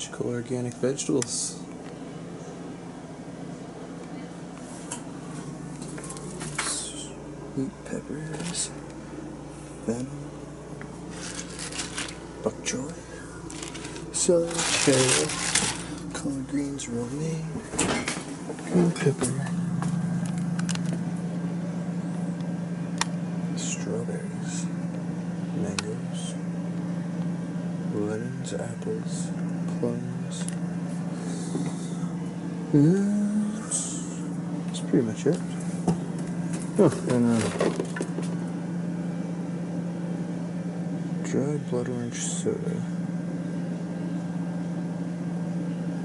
magical organic vegetables. Sweet peppers, fennel, bok choy, celery, cherry, collard greens, romaine, green pepper, strawberries, mangoes, lemons, apples, plums. That's pretty much it. Oh, and dried blood orange soda.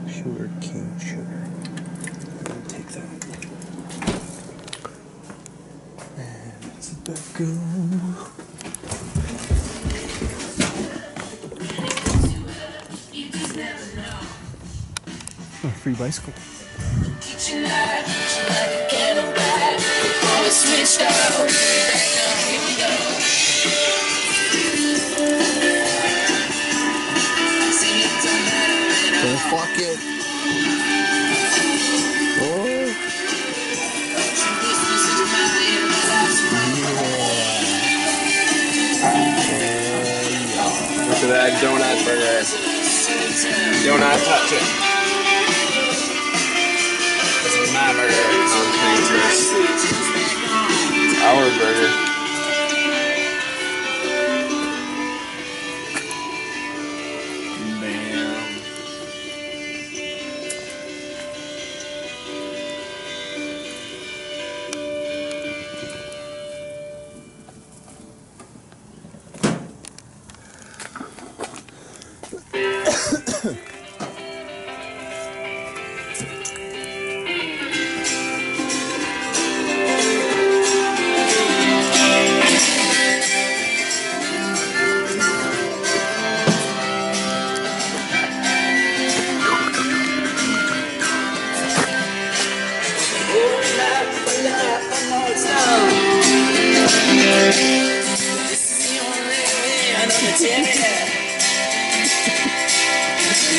Pure cane sugar. I'm gonna take that. And let's let that go. Oh, free bicycle. Oh, fuck it. Oh. Look at that donut burger. Do not touch it. This is my burger. It's our burger.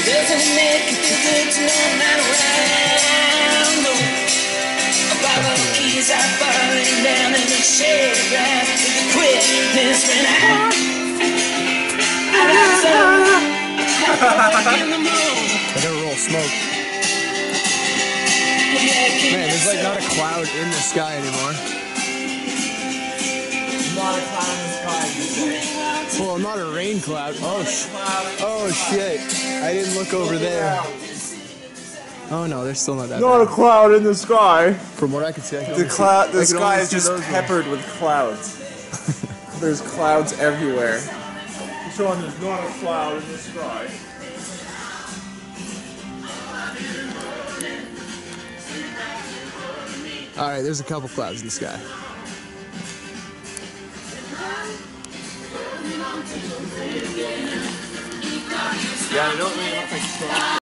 Doesn't make it feel good to know I'm not around. No. A bottle of keys are falling down in the shade right to the quickness when I got some in the moon. I gotta roll smoke. Man, there's like not a cloud in the sky anymore. Not a cloud in the sky, you say. Well, not a rain cloud. Oh shit. I didn't look over there. Oh no, there's still not that Not a bad. cloud in the sky. From what I can see, I can The only see, the sky only is see just those peppered with clouds. There's clouds everywhere. Sean, there's not a cloud in the sky. Alright, there's a couple clouds in the sky. Yeah, I don't really look like